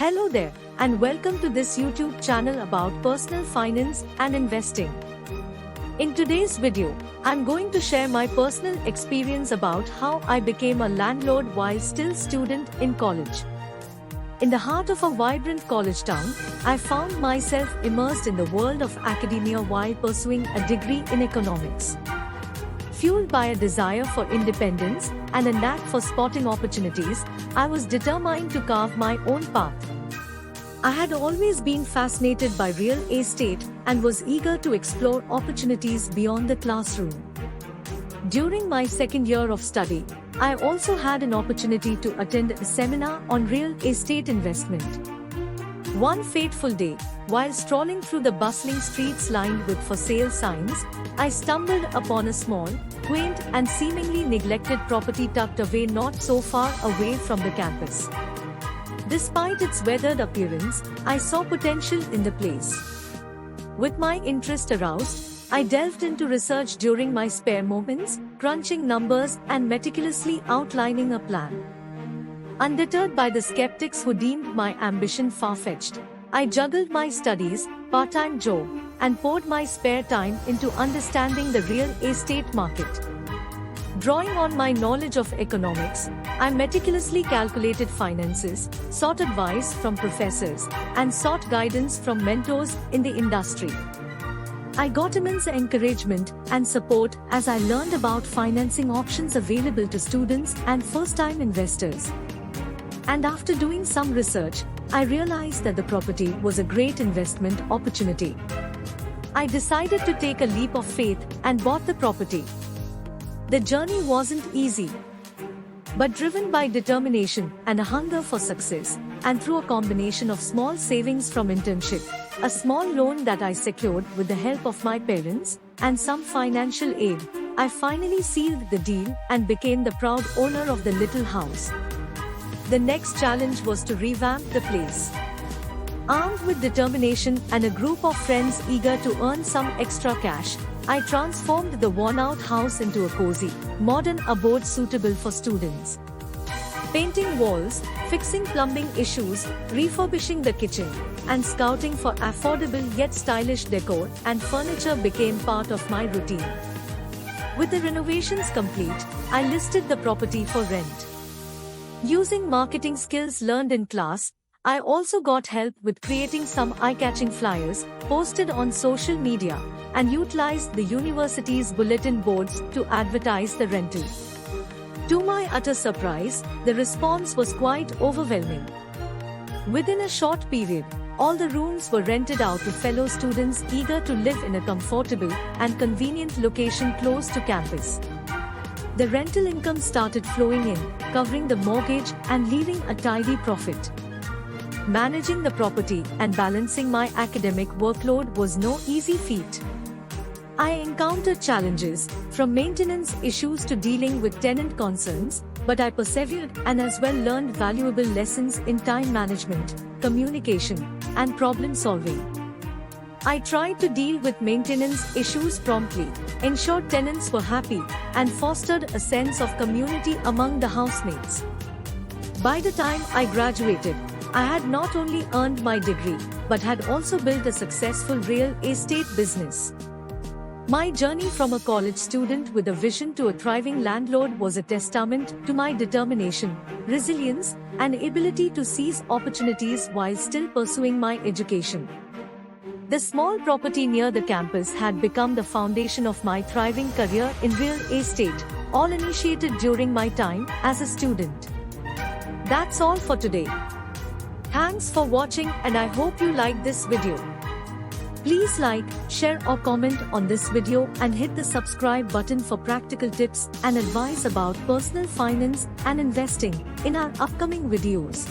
Hello there, and welcome to this YouTube channel about personal finance and investing. In today's video, I'm going to share my personal experience about how I became a landlord while still student in college. In the heart of a vibrant college town, I found myself immersed in the world of academia while pursuing a degree in economics. Fueled by a desire for independence and a knack for spotting opportunities, I was determined to carve my own path. I had always been fascinated by real estate and was eager to explore opportunities beyond the classroom. During my second year of study, I also had an opportunity to attend a seminar on real estate investment. One fateful day, while strolling through the bustling streets lined with for sale signs, I stumbled upon a small, quaint and seemingly neglected property tucked away not so far away from the campus. Despite its weathered appearance, I saw potential in the place. With my interest aroused, I delved into research during my spare moments, crunching numbers and meticulously outlining a plan. Undeterred by the skeptics who deemed my ambition far-fetched, I juggled my studies, part-time job, and poured my spare time into understanding the real estate market. Drawing on my knowledge of economics, I meticulously calculated finances, sought advice from professors, and sought guidance from mentors in the industry. I got immense encouragement and support as I learned about financing options available to students and first-time investors. And after doing some research, I realized that the property was a great investment opportunity. I decided to take a leap of faith and bought the property. The journey wasn't easy, but driven by determination and a hunger for success, and through a combination of small savings from internship, a small loan that I secured with the help of my parents, and some financial aid, I finally sealed the deal and became the proud owner of the little house. The next challenge was to revamp the place. Armed with determination and a group of friends eager to earn some extra cash, I transformed the worn-out house into a cozy, modern abode suitable for students. Painting walls, fixing plumbing issues, refurbishing the kitchen, and scouting for affordable yet stylish decor and furniture became part of my routine. With the renovations complete, I listed the property for rent. Using marketing skills learned in class, I also got help with creating some eye-catching flyers, posted on social media, and utilized the university's bulletin boards to advertise the rental. To my utter surprise, the response was quite overwhelming. Within a short period, all the rooms were rented out to fellow students eager to live in a comfortable and convenient location close to campus. The rental income started flowing in, covering the mortgage and leaving a tidy profit. Managing the property and balancing my academic workload was no easy feat. I encountered challenges, from maintenance issues to dealing with tenant concerns, but I persevered and as well learned valuable lessons in time management, communication, and problem solving. I tried to deal with maintenance issues promptly, ensured tenants were happy, and fostered a sense of community among the housemates. By the time I graduated, I had not only earned my degree, but had also built a successful real estate business. My journey from a college student with a vision to a thriving landlord was a testament to my determination, resilience, and ability to seize opportunities while still pursuing my education. The small property near the campus had become the foundation of my thriving career in real estate, all initiated during my time as a student. That's all for today. Thanks for watching and I hope you liked this video. Please like, share or comment on this video and hit the subscribe button for practical tips and advice about personal finance and investing in our upcoming videos.